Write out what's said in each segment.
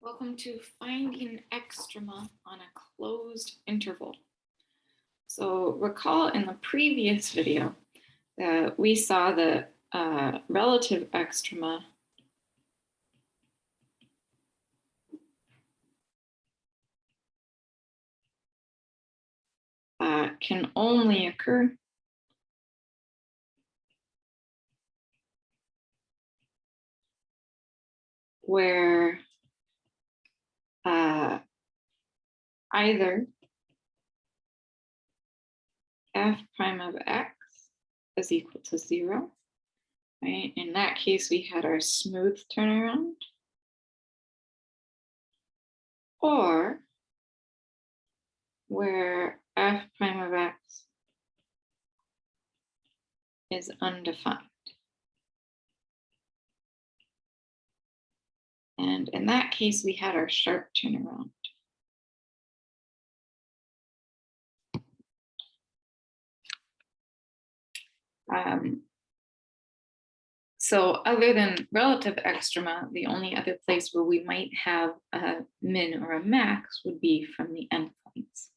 Welcome to finding extrema on a closed interval. So recall in the previous video that we saw the relative extrema can only occur where either f prime of x is equal to 0, right? In that case, we had our smooth turnaround, or where f prime of x is undefined. And in that case, we had our sharp turnaround. So other than relative extrema, the only other place where we might have a min or a max would be from the endpoints.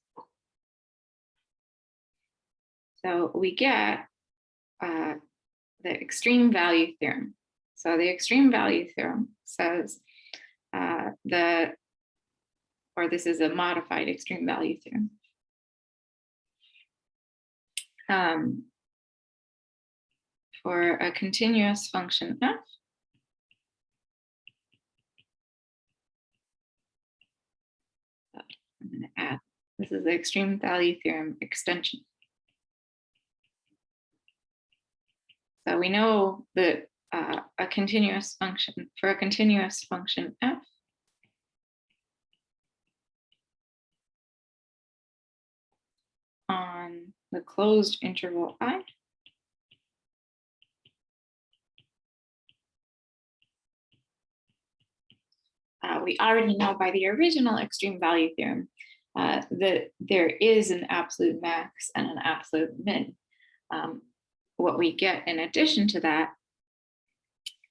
So we get the extreme value theorem. So the extreme value theorem says this is a modified extreme value theorem. For a continuous function f, I'm going to add, this is the extreme value theorem extension. So we know that a continuous function, for a continuous function f, on the closed interval I, we already know by the original extreme value theorem that there is an absolute max and an absolute min. What we get in addition to that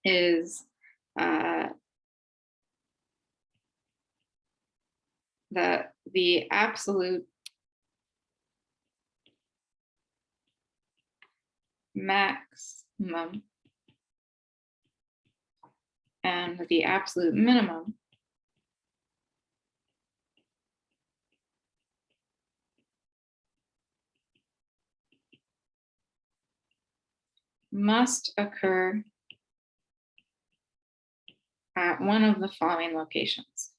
is that the absolute maximum and the absolute minimum must occur at one of the following locations.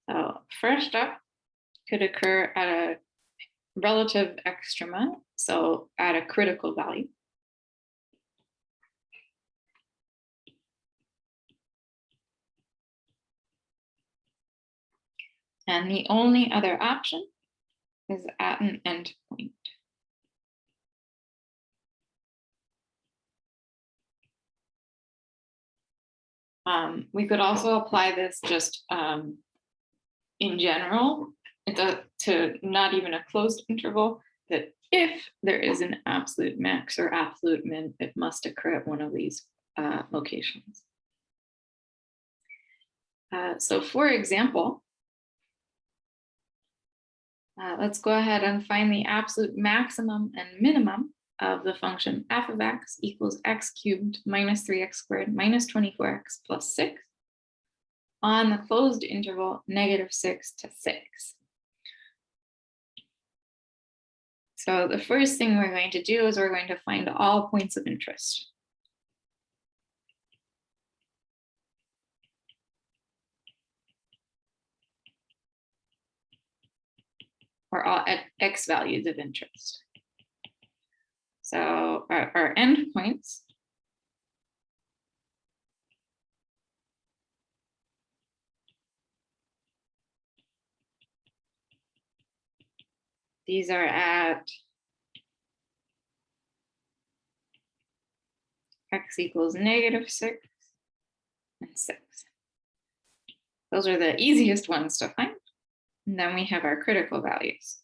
So first up could occur at a relative extrema, so at a critical value. And the only other option is at an endpoint. We could also apply this just in general to not even a closed interval, that if there is an absolute max or absolute min, it must occur at one of these locations. So for example, let's go ahead and find the absolute maximum and minimum of the function f of x equals x cubed minus 3x squared minus 24x plus 6 on the closed interval -6 to 6. So the first thing we're going to do is we're going to find all points of interest. Or all x values of interest. So our endpoints these are at x equals -6 and 6. Those are the easiest ones to find. And then we have our critical values.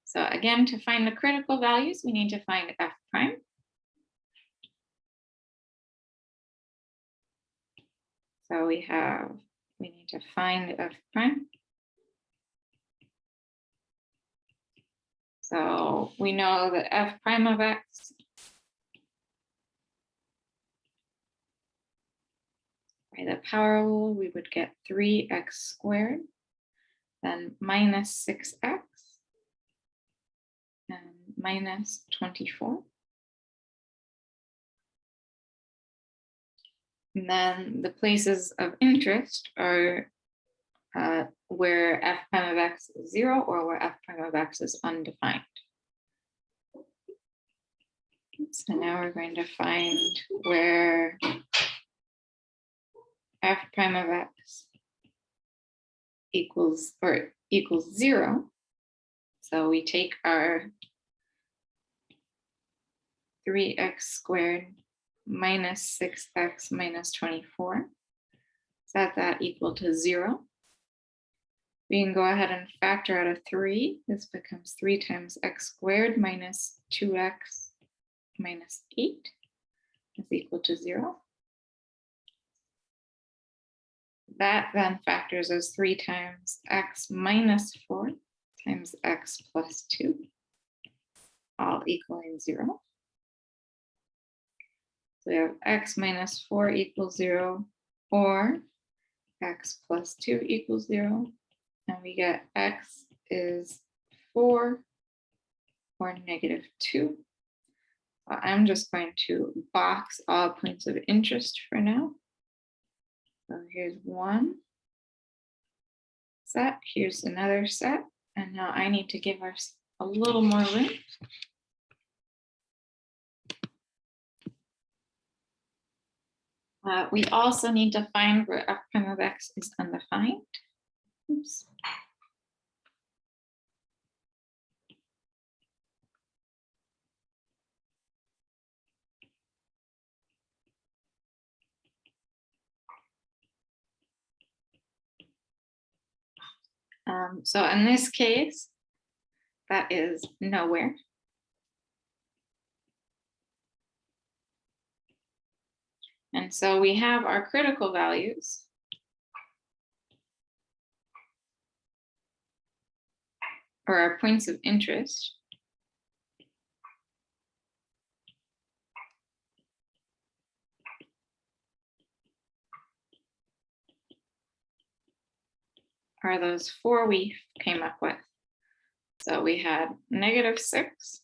So again, to find the critical values, we need to find f prime. So we need to find f prime. So we know that f prime of x by the power rule, we would get 3x squared, then minus 6x, and minus 24. And then the places of interest are where f prime of x is 0 or where f prime of x is undefined. So now we're going to find where f prime of x equals 0. So we take our 3x squared minus 6x minus 24, set that equal to 0. We can go ahead and factor out a 3. This becomes 3 times x squared minus 2x minus 8 is equal to 0. That then factors as 3 times x minus 4 times x plus 2, all equaling 0. So we have x minus 4 equals 0, or x plus 2 equals 0. And we get x is 4 or negative 2. So I'm just going to box all points of interest for now. So here's one set, here's another set, and now I need to give us a little more room. We also need to find where f prime of x is undefined. Oops. So in this case, that is nowhere. And so we have our critical values. Or our points of interest. Are those 4 we came up with. So we had negative 6.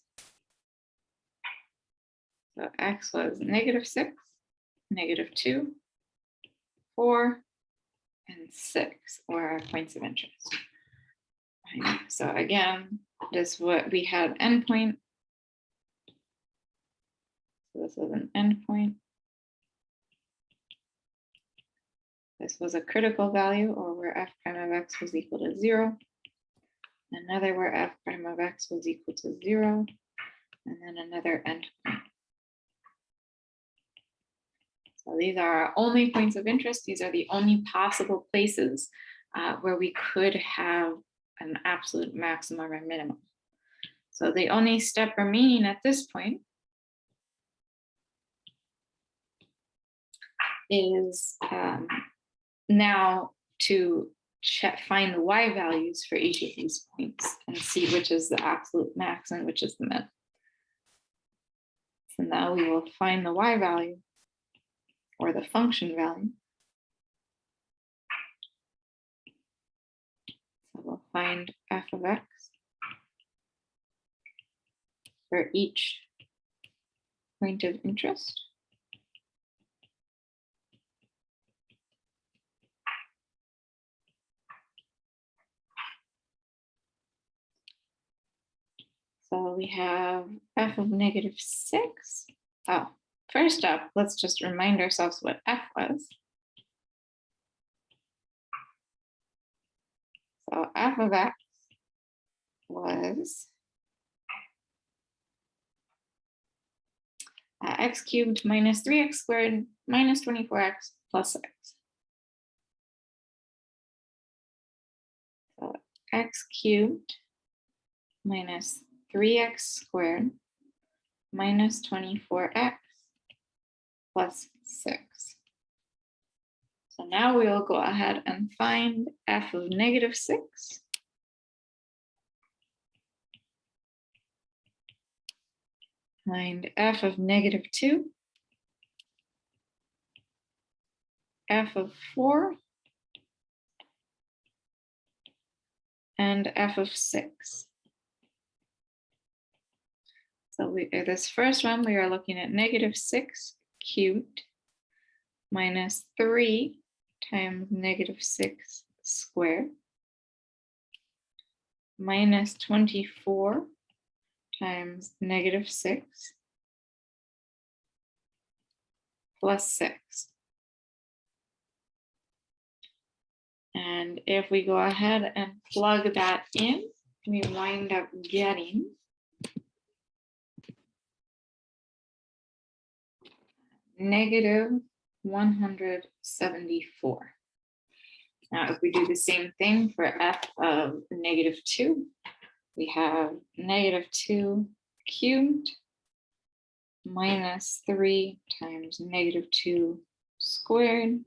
So x was negative 6, negative 2, 4, and 6 were our points of interest. So again, this what we had endpoint. So this was an endpoint. This was a critical value, or where f prime of x was equal to 0. Another where f prime of x was equal to 0. And then another endpoint. So these are our only points of interest. These are the only possible places where we could have an absolute maximum or minimum. So the only step remaining at this point is now to find the y values for each of these points and see which is the absolute max and which is the min. So now we will find the y value, or the function value. So we'll find f of x for each point of interest. So we have f of negative 6. Oh, first up, let's just remind ourselves what f was. So f of x was x cubed minus 3x squared minus 24x plus 6. So x cubed minus 3x squared minus 24x plus 6. So now we will go ahead and find f of negative 6. Find f of negative 2, f of 4, and f of 6. So this first one, we are looking at negative 6 cubed minus 3 times negative 6 squared minus 24 times negative 6 plus 6. And if we go ahead and plug that in, we wind up getting negative 174. Now, if we do the same thing for f of negative 2, we have negative 2 cubed minus 3 times negative 2 squared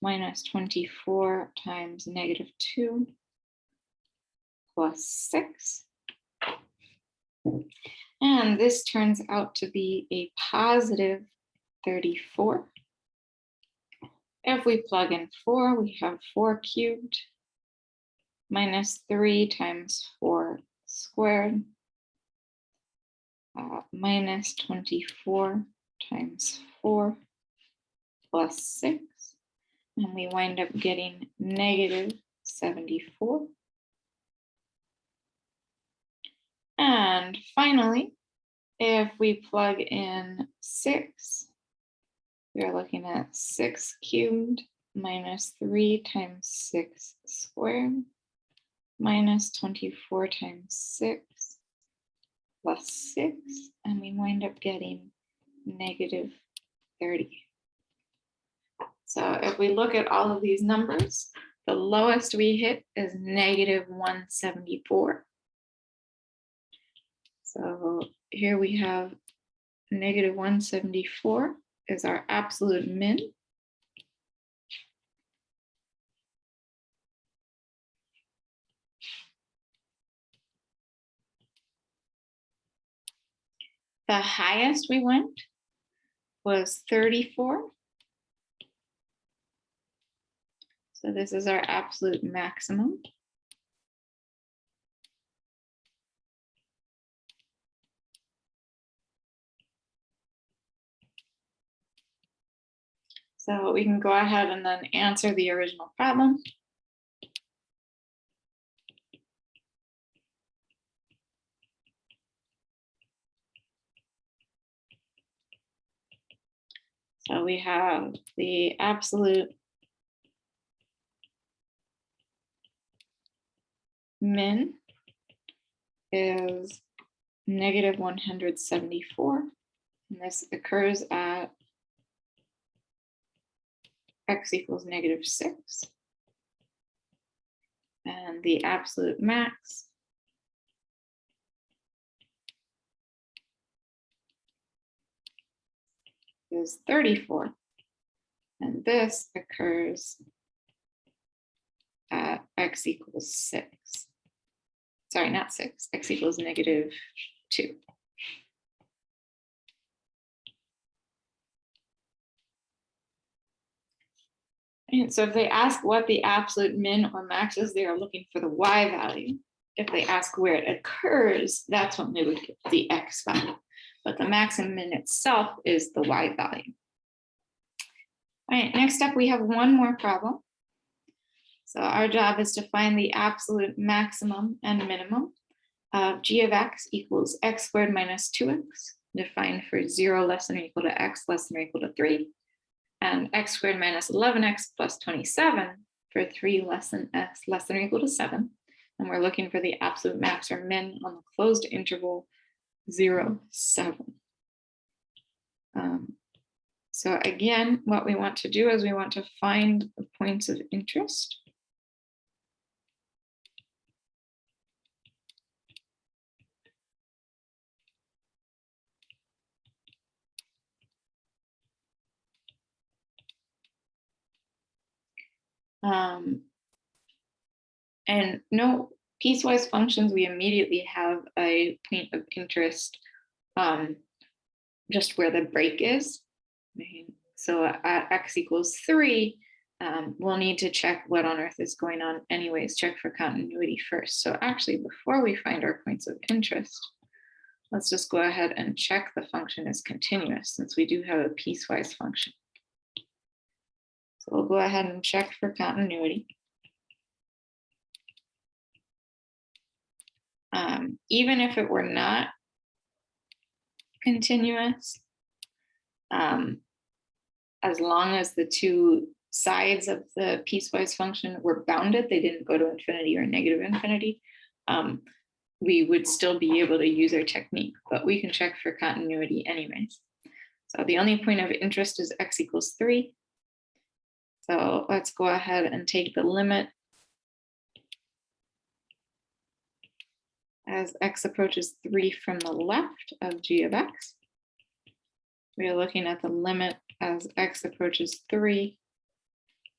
minus 24 times negative 2 plus 6. And this turns out to be a positive 34. If we plug in 4, we have 4 cubed minus 3 times 4 squared minus 24 times 4 plus 6. And we wind up getting negative 74. And finally, if we plug in 6, we are looking at 6 cubed minus 3 times 6 squared minus 24 times 6 plus 6, and we wind up getting negative 30. So if we look at all of these numbers, the lowest we hit is negative 174. So here we have negative 174 is our absolute min. The highest we went was 34. So this is our absolute maximum. So we can go ahead and then answer the original problem. So we have the absolute min is negative 174, and this occurs at x equals negative 6. And the absolute max is 34. And this occurs at x equals 6. Sorry, not 6, x equals negative 2. And so if they ask what the absolute min or max is, they are looking for the y value. If they ask where it occurs, that's when they would get the x value. But the max and min itself is the y value. All right, next up, we have one more problem. So our job is to find the absolute maximum and minimum of g of x equals x squared minus 2x, defined for 0 less than or equal to x less than or equal to 3, and x squared minus 11x plus 27 for 3 less than x less than or equal to 7. And we're looking for the absolute max or min on the closed interval 0, 7. So again, what we want to do is we want to find the points of interest. And no piecewise functions, we immediately have a point of interest just where the break is. So at x equals 3, we'll need to check what on earth is going on anyways, check for continuity first. So actually, before we find our points of interest, let's just go ahead and check the function is continuous, since we do have a piecewise function. So we'll go ahead and check for continuity. Even if it were not continuous, as long as the two sides of the piecewise function were bounded, they didn't go to infinity or negative infinity, we would still be able to use our technique, but we can check for continuity anyways. So the only point of interest is x equals 3. So let's go ahead and take the limit as x approaches 3 from the left of g of x. We are looking at the limit as x approaches 3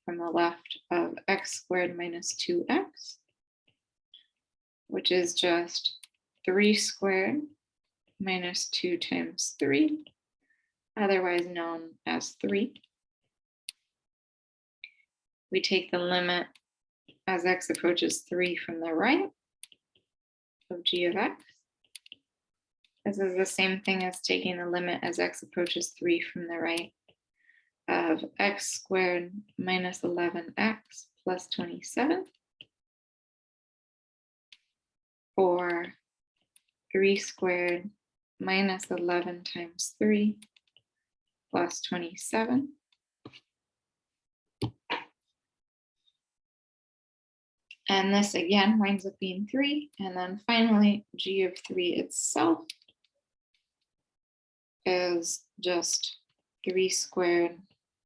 from the left of x squared minus 2x, which is just 3 squared minus 2 times 3, otherwise known as 3. We take the limit as x approaches 3 from the right of g of x. This is the same thing as taking the limit as x approaches 3 from the right of x squared minus 11x plus 27, or 3 squared minus 11 times 3 plus 27. And this again winds up being 3. And then finally, g of 3 itself is just 3 squared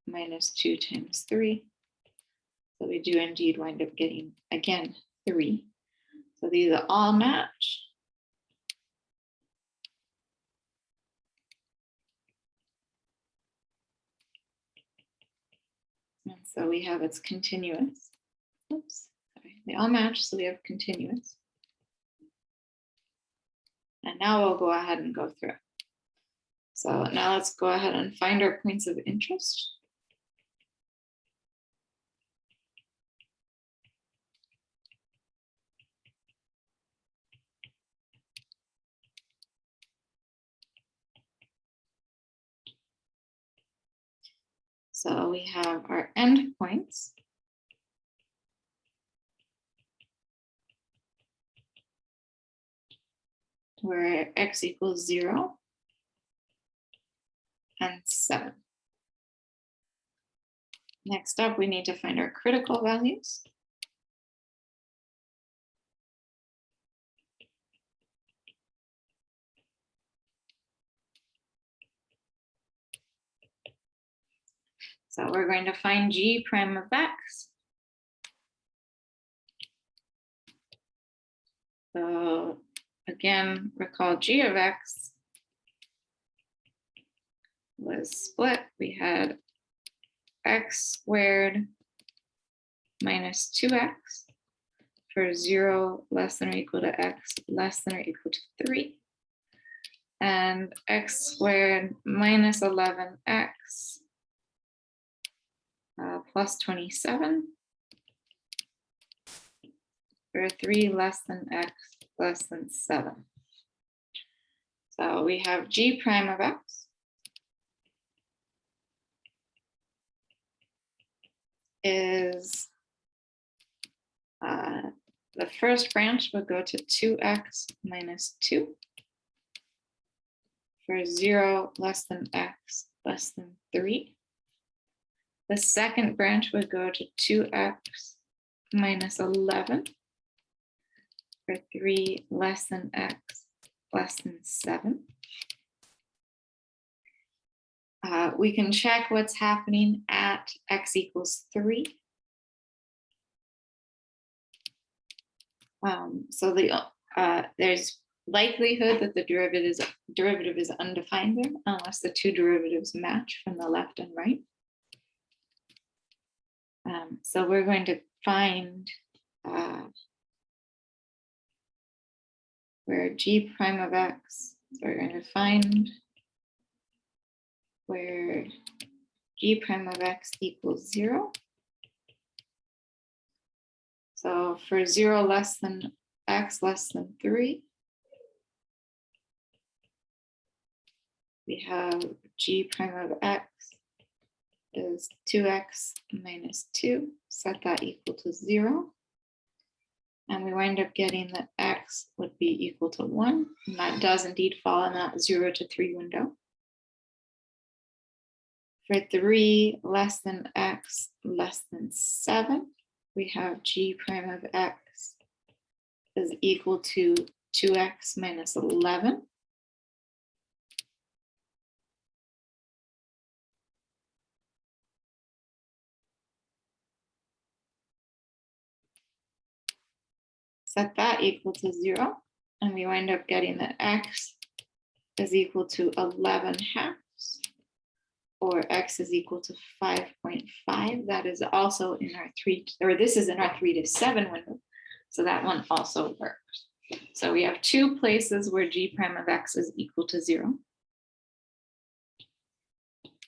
minus 2 times 3. So we do indeed wind up getting, again, 3. So these are all match. And so we have it's continuous. Oops. They all match, so we have continuous. And now we'll go ahead and go through. So now let's go ahead and find our points of interest. So we have our endpoints. Where x equals 0 and 7. Next up, we need to find our critical values. So we're going to find g prime of x. So again, recall g of x was split. We had x squared minus 2x for 0 less than or equal to x less than or equal to 3. And x squared minus 11x plus 27 for 3 less than x less than 7. So we have g prime of x is the first branch would go to 2x minus 2 for 0 less than x less than 3. The second branch would go to 2x minus 11 for 3 less than x less than 7. We can check what's happening at x equals 3. So there's likelihood that the derivative is undefined there, unless the two derivatives match from the left and right. So we're going to find where g prime of x, so we're going to find where g prime of x equals 0. So for 0 less than x less than 3, we have g prime of x is 2x minus 2, set that equal to 0. And we wind up getting that x would be equal to 1. And that does indeed fall in that 0 to 3 window. For 3 less than x less than 7, we have g prime of x is equal to 2x minus 11. Set that equal to 0, and we wind up getting that x is equal to 11 halves, or x is equal to 5.5. That is also in our 3, or this is in our 3 to 7 window. So that one also works. So we have two places where g prime of x is equal to 0.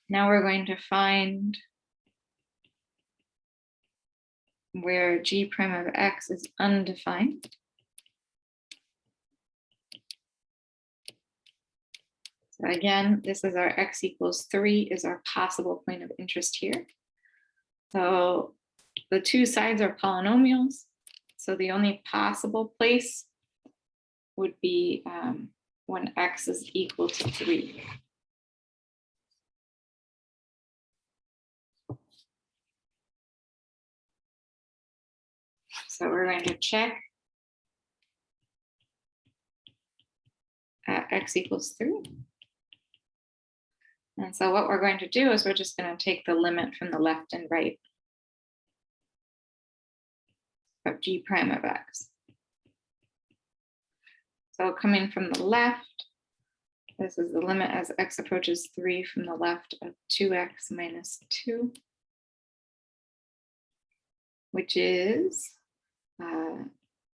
Now we're going to find where g prime of x is undefined. So again, this is our x equals 3 is our possible point of interest here. So the two sides are polynomials. So the only possible place would be when x is equal to 3. So we're going to check at x equals 3. And so what we're going to do is we're just going to take the limit from the left and right of g prime of x. So coming from the left, this is the limit as x approaches 3 from the left of 2x minus 2, which is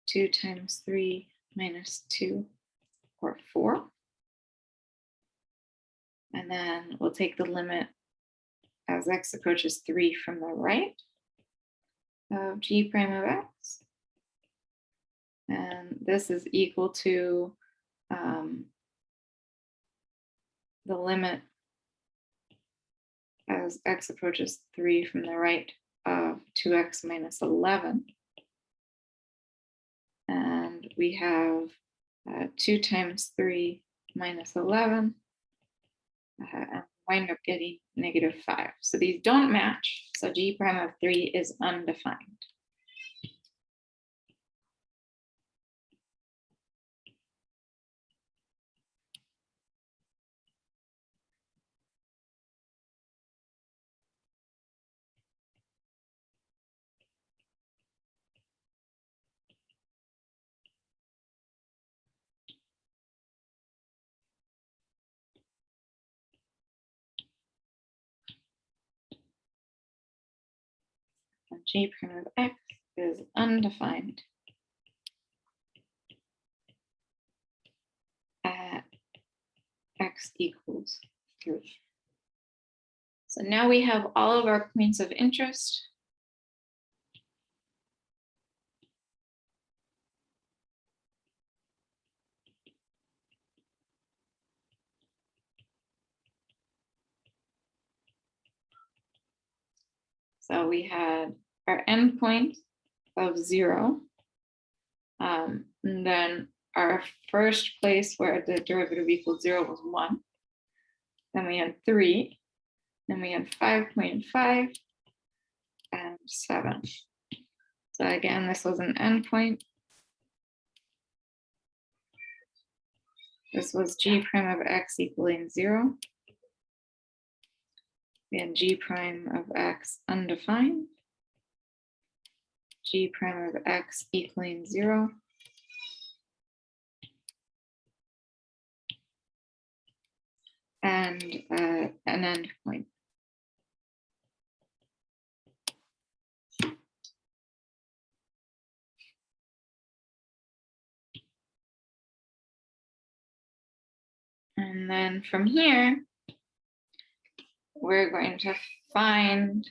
2 times 3 minus 2, or 4. And then we'll take the limit as x approaches 3 from the right of g prime of x. And this is equal to the limit as x approaches 3 from the right of 2x minus 11. And we have 2 times 3 minus 11, and wind up getting -5. So these don't match. So g prime of 3 is undefined. And g prime of x is undefined at x equals 3. So now we have all of our points of interest. So we had our endpoint of 0, and then our first place where the derivative equals 0 was 1. Then we had 3, then we had 5.5 and 7. So again, this was an endpoint. This was g prime of x equaling 0. we had g prime of x undefined, g prime of x equaling 0, and an endpoint. And then from here, we're going to find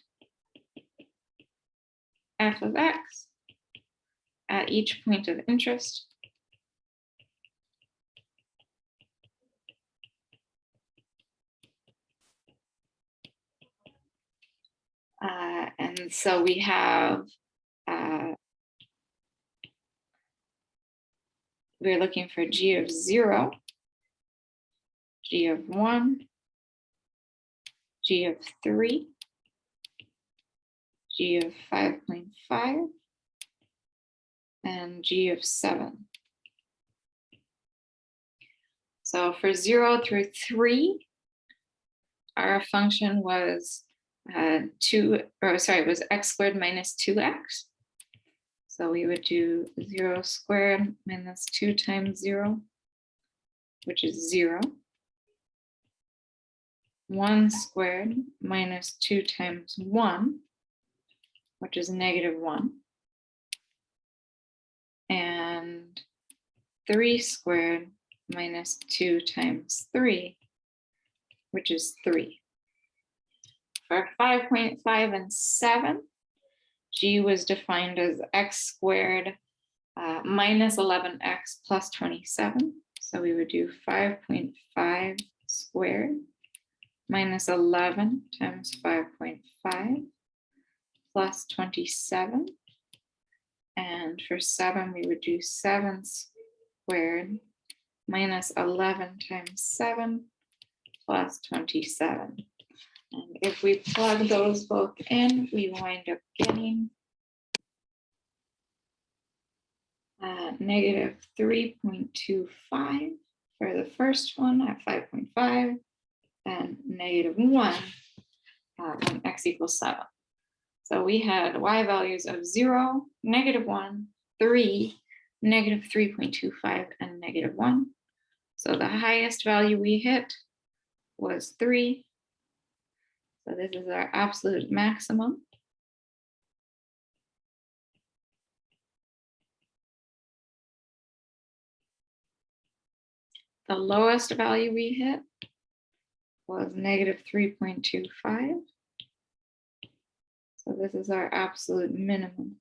f of x at each point of interest. And so we have, we're looking for g of 0, g of 1, g of 3, g of 5.5, and g of 7. So for 0 through 3, our function was was x squared minus 2x. So we would do 0 squared minus 2 times 0, which is 0. 1 squared minus 2 times 1, which is negative 1. And 3 squared minus 2 times 3, which is 3. For 5.5 and 7, g was defined as x squared minus 11x plus 27. So we would do 5.5 squared minus 11 times 5.5 plus 27. And for 7, we would do 7 squared minus 11 times 7 plus 27. And if we plug those both in, we wind up getting negative 3.25 for the first one at 5.5, and negative 1 when x equals 7. So we had y values of 0, negative 1, 3, negative 3.25, and negative 1. So the highest value we hit was 3. So this is our absolute maximum. The lowest value we hit was negative 3.25. So this is our absolute minimum.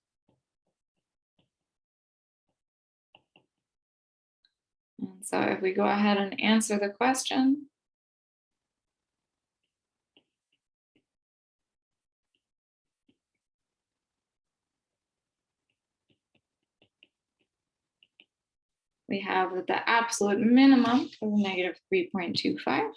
And so if we go ahead and answer the question, we have that the absolute minimum is negative 3.25.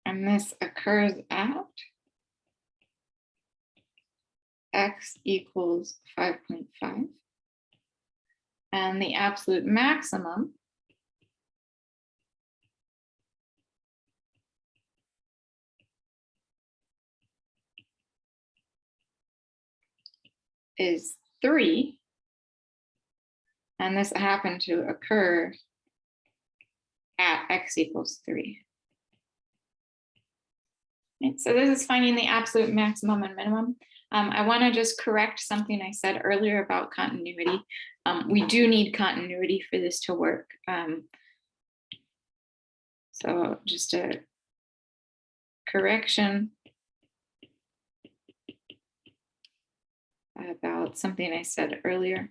And this occurs at x equals 5.5. And the absolute maximum is 3. And this happened to occur at x equals 3. Okay, so this is finding the absolute maximum and minimum. I want to just correct something I said earlier about continuity. We do need continuity for this to work. So just a correction about something I said earlier.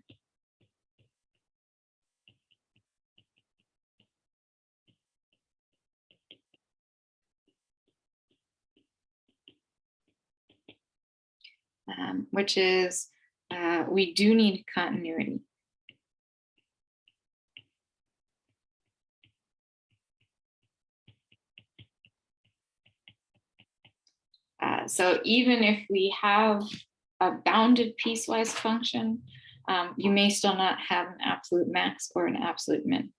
Which is we do need continuity. So even if we have a bounded piecewise function, you may still not have an absolute max or an absolute min.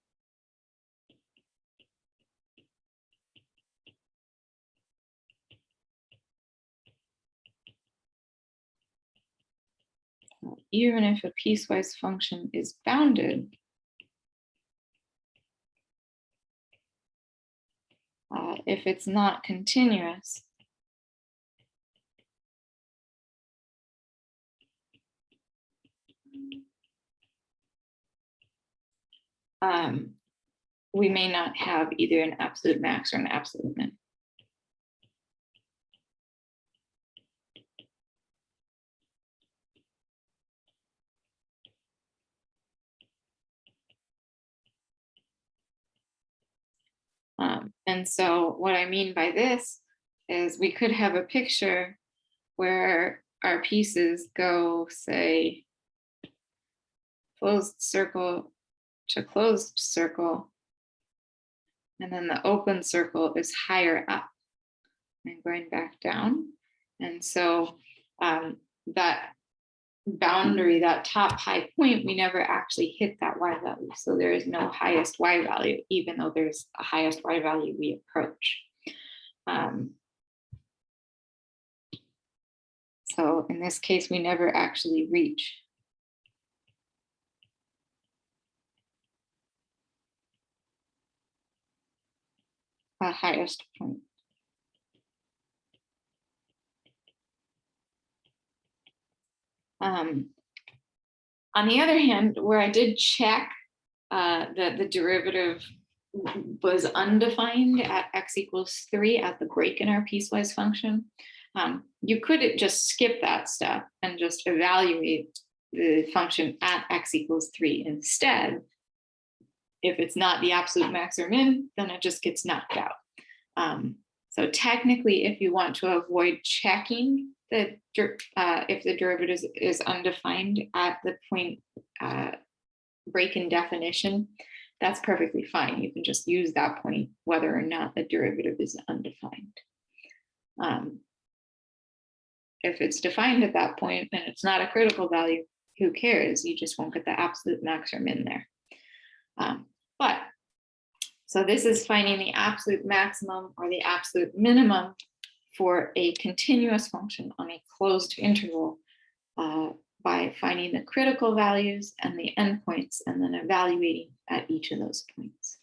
Even if a piecewise function is bounded, if it's not continuous, we may not have either an absolute max or an absolute min. And so what I mean by this is we could have a picture where our pieces go, say, closed circle to closed circle, and then the open circle is higher up and going back down. And so that boundary, that top high point, we never actually hit that y value. So there is no highest y value, even though there's a highest y value we approach. So in this case, we never actually reach a highest point. On the other hand, where I did check that the derivative was undefined at x equals 3 at the break in our piecewise function, you could just skip that step and just evaluate the function at x equals 3 instead. If it's not the absolute max or min, then it just gets knocked out. So technically, if you want to avoid checking if the derivative is undefined at the point break in definition, that's perfectly fine. You can just use that point whether or not the derivative is undefined. If it's defined at that point and it's not a critical value, who cares? You just won't get the absolute max or min there. So this is finding the absolute maximum or the absolute minimum for a continuous function on a closed interval by finding the critical values and the endpoints and then evaluating at each of those points.